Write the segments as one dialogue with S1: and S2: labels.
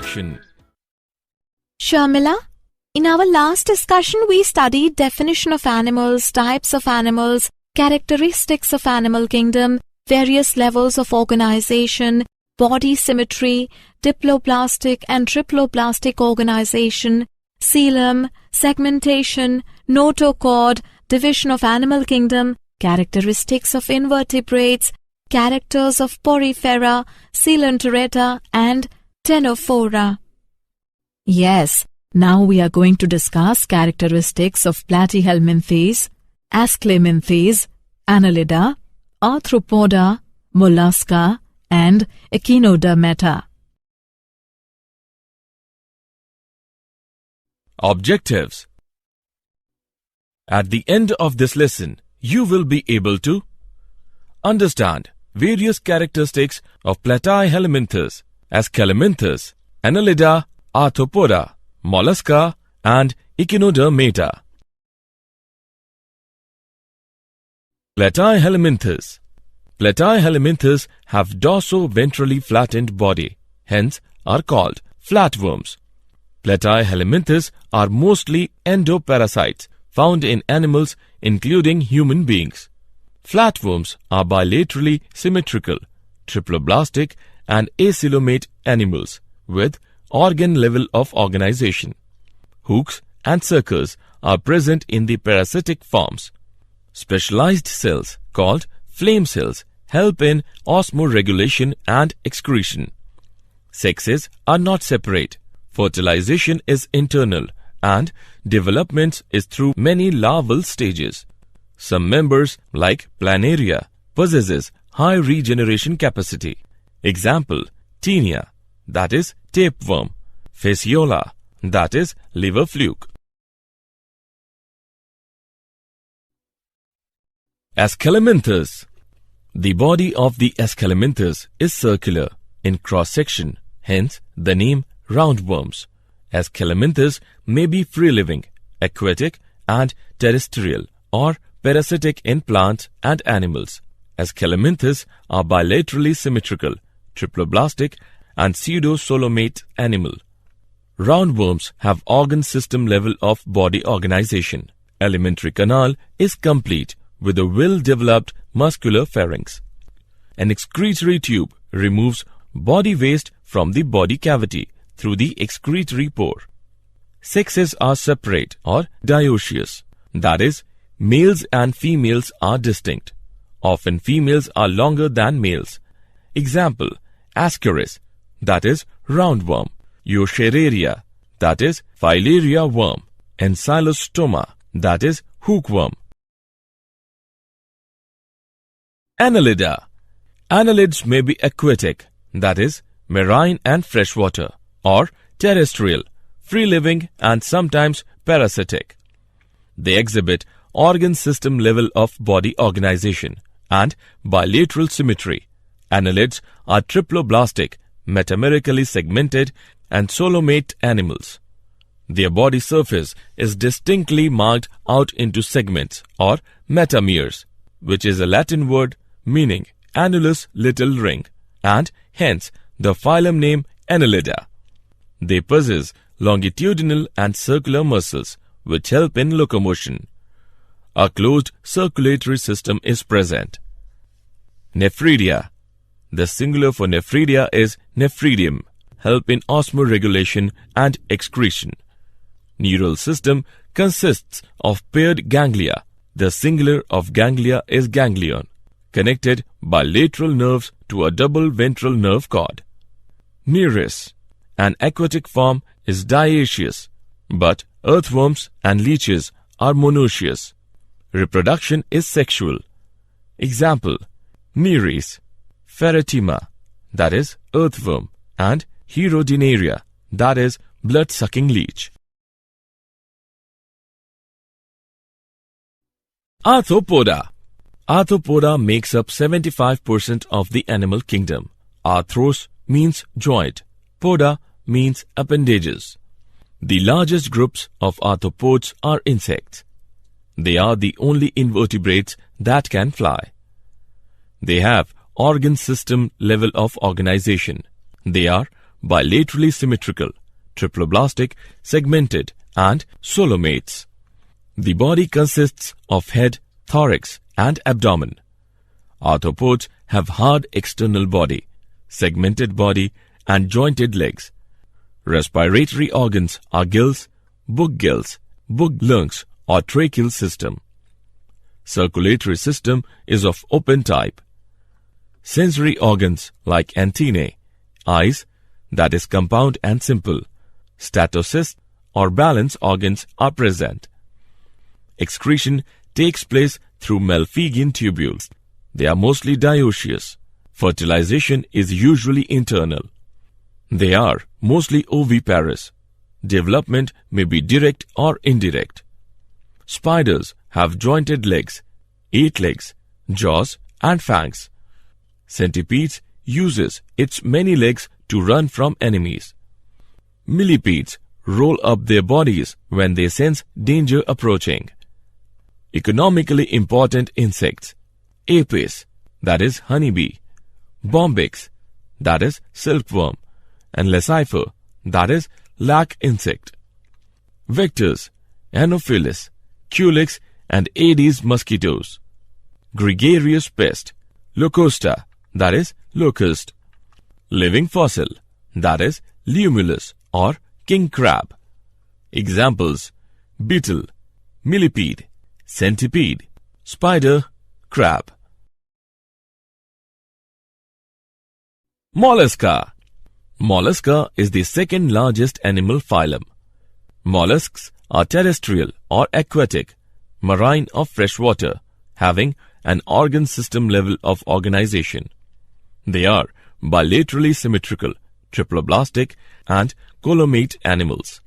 S1: Introduction.
S2: Sharmila, in our last discussion we studied definition of animals, types of animals, characteristics of animal kingdom, various levels of organization, body symmetry, diploblastic and triploblastic organization, coelom, segmentation, notochord, division of animal kingdom, characteristics of invertebrates, characters of porifera, coelenterata and ctenophora. Yes, now we are going to discuss characteristics of platyhelminthes, ascleminthes, Annelida, Arthropoda, Mollusca and Echinodermata.
S1: Objectives. At the end of this lesson, you will be able to understand various characteristics of platyhelminthes, ascleminthes, Annelida, Arthropoda, Mollusca and Echinodermata. Platyhelminthes. Platyhelminthes have dorso-ventrally flattened body, hence are called flatworms. Platyhelminthes are mostly endoparasites found in animals including human beings. Flatworms are bilaterally symmetrical, triploblastic and acoelomate animals with organ level of organization. Hooks and suckers are present in the parasitic forms. Specialized cells called flame cells help in osmoregulation and excretion. Sexes are not separate. Fertilization is internal and development is through many larval stages. Some members like planaria possesses high regeneration capacity. Example, Taenia, that is tapeworm, Fasciola, that is liver fluke. Ascleminthes. The body of the ascleminthes is circular in cross-section, hence the name roundworms. Ascleminthes may be free-living, aquatic and terrestrial or parasitic in plants and animals. Ascleminthes are bilaterally symmetrical, triploblastic and pseudo-coelomate animal. Roundworms have organ system level of body organization. Alimentary canal is complete with a well-developed muscular pharynx. An excretory tube removes body waste from the body cavity through the excretory pore. Sexes are separate or dioecious, that is, males and females are distinct. Often females are longer than males. Example, Ascaris, that is roundworm, Eucheraria, that is filaria worm, and Ancylostoma, that is hookworm. Annelida. Annelids may be aquatic, that is marine and freshwater, or terrestrial, free-living and sometimes parasitic. They exhibit organ system level of body organization and bilateral symmetry. Annelids are triploblastic, metamerically segmented and coelomate animals. Their body surface is distinctly marked out into segments or metameres, which is a Latin word meaning annulus little ring, and hence the phylum name Annelida. They possess longitudinal and circular muscles which help in locomotion. A closed circulatory system is present. Nephridia. The singular for nephridia is nephridium, help in osmoregulation and excretion. Neural system consists of paired ganglia. The singular of ganglia is ganglion, connected by lateral nerves to a double ventral nerve cord. Nereis. An aquatic form is dioecious, but earthworms and leeches are monoecious. Reproduction is sexual. Example, Nereis, Ferretima, that is earthworm, and Herodinaria, that is blood-sucking leech. Arthropoda. Arthropoda makes up 75% of the animal kingdom. Arthros means joint, poda means appendages. The largest groups of arthropods are insects. They are the only invertebrates that can fly. They have organ system level of organization. They are bilaterally symmetrical, triploblastic, segmented, and coelomates. The body consists of head, thorax, and abdomen. Arthropods have hard external body, segmented body, and jointed legs. Respiratory organs are gills, book lungs, or tracheal system. Circulatory system is of open type. Sensory organs like antennae, eyes, that is compound and simple, statocysts or balance organs are present. Excretion takes place through Malpighian tubules. They are mostly dioecious. Fertilization is usually internal. They are mostly oviparous. Development may be direct or indirect. Spiders have jointed legs, 8 legs, jaws and fangs. Centipedes uses its many legs to run from enemies. Millipedes roll up their bodies when they sense danger approaching. Economically important insects: Apis, that is honeybee, Bombyx, that is silkworm, and Leucifer, that is lac insect. Vectors: Anopheles, Culex, and Aedes mosquitoes. Gregarious pest: Locusta, that is locust. Living fossil, that is Limulus or king crab. Examples: beetle, millipede, centipede, spider, crab. Mollusca. Mollusca is the second largest animal phylum. Mollusks are terrestrial or aquatic, marine or freshwater, having an organ system level of organization. They are bilaterally symmetrical, triploblastic, and coelomate animals.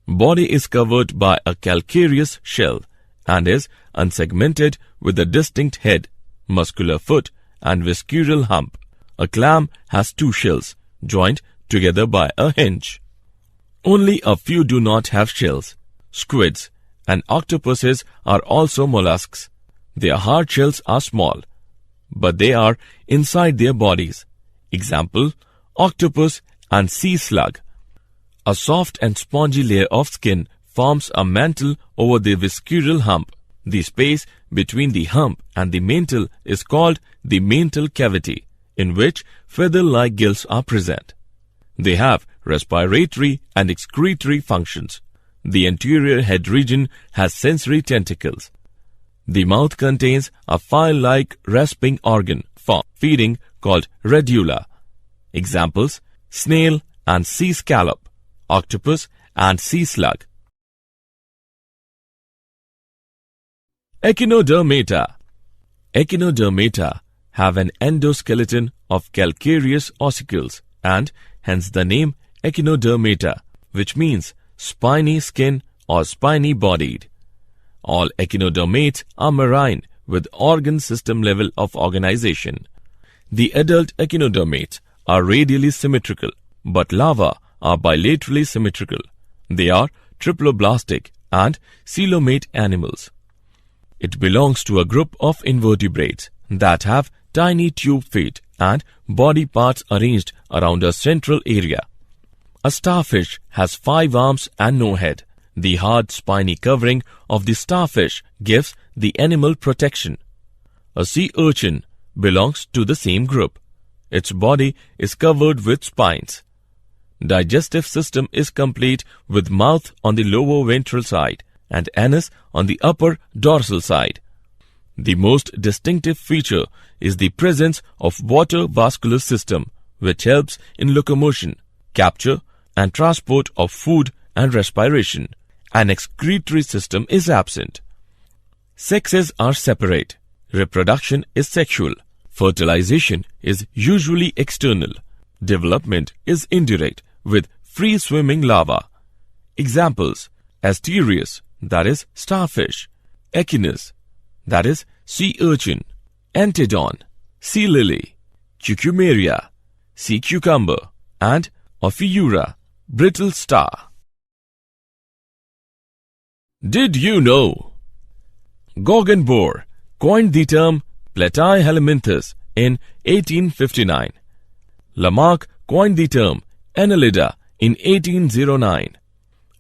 S1: Body is covered by a calcareous shell and is unsegmented with a distinct head, muscular foot, and visceral hump. A clam has 2 shells joined together by a hinge. Only a few do not have shells. Squids and octopuses are also mollusks. Their hard shells are small, but they are inside their bodies. Example: octopus and sea slug. A soft and spongy layer of skin forms a mantle over the visceral hump. The space between the hump and the mantle is called the mantle cavity, in which feather-like gills are present. They have respiratory and excretory functions. The anterior head region has sensory tentacles. The mouth contains a file-like rasping organ for feeding called radula. Examples: snail and sea scallop, octopus and sea slug. Echinodermata. Echinodermata have an endoskeleton of calcareous ossicles and hence the name echinodermata, which means spiny skin or spiny-bodied. All echinodermates are marine with organ system level of organization. The adult echinodermates are radially symmetrical, but larvae are bilaterally symmetrical. They are triploblastic and coelomate animals. It belongs to a group of invertebrates that have tiny tube feet and body parts arranged around a central area. A starfish has 5 arms and no head. The hard spiny covering of the starfish gives the animal protection. A sea urchin belongs to the same group. Its body is covered with spines. Digestive system is complete with mouth on the lower ventral side and anus on the upper dorsal side. The most distinctive feature is the presence of water vascular system, which helps in locomotion, capture, and transport of food and respiration. An excretory system is absent. Sexes are separate. Reproduction is sexual. Fertilization is usually external. Development is indirect with free-swimming larvae. Examples: Asterius, that is starfish; Echinus, that is sea urchin; Antedon, sea lily; Cucumeria, sea cucumber; and Ophiura, brittle star. Did you know? Goggenbohr coined the term Platyhelminthes in 1859. Lamarck coined the term Annelida in 1809.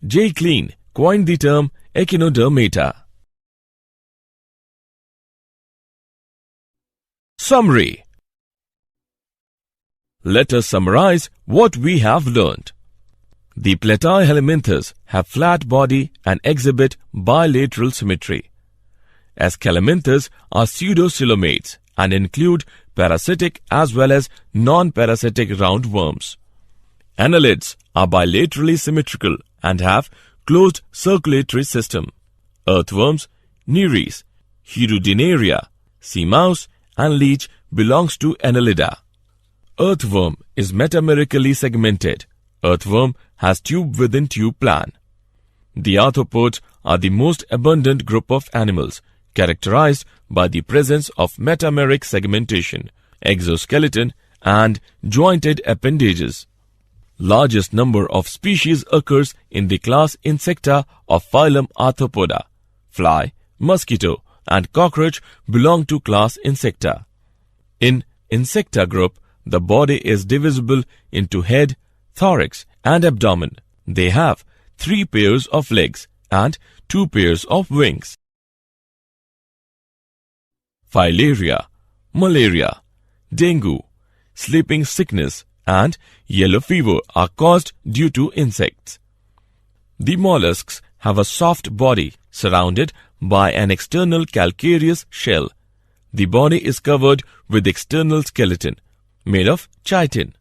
S1: J. Klein coined the term echinodermata. Summary. Let us summarize what we have learned. The platyhelminthes have flat body and exhibit bilateral symmetry. Scalminths are pseudocoelomates and include parasitic as well as non-parasitic roundworms. Annelids are bilaterally symmetrical and have closed circulatory system. Earthworms, Nereis, Hirudinaria, sea mouse and leech belongs to Annelida. Earthworm is metamerically segmented. Earthworm has tube within tube plan. The arthropods are the most abundant group of animals, characterized by the presence of metameric segmentation, exoskeleton and jointed appendages. Largest number of species occurs in the class Insecta of phylum Arthropoda. Fly, mosquito and cockroach belong to class Insecta. In Insecta group, the body is divisible into head, thorax and abdomen. They have 3 pairs of legs and 2 pairs of wings. Filaria, malaria, dengue, sleeping sickness and yellow fever are caused due to insects. The mollusks have a soft body surrounded by an external calcareous shell. The body is covered with external skeleton made of chitin.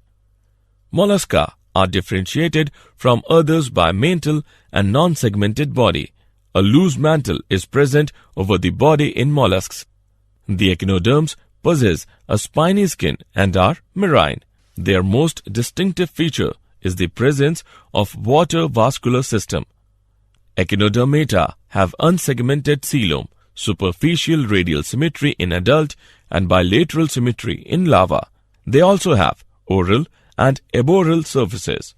S1: Mollusca are differentiated from others by mantle and non-segmented body. A loose mantle is present over the body in mollusks. The echinoderms possess a spiny skin and are marine. Their most distinctive feature is the presence of water vascular system. Echinodermata have unsegmented coelom, superficial radial symmetry in adult and bilateral symmetry in larva. They also have oral and aboral surfaces.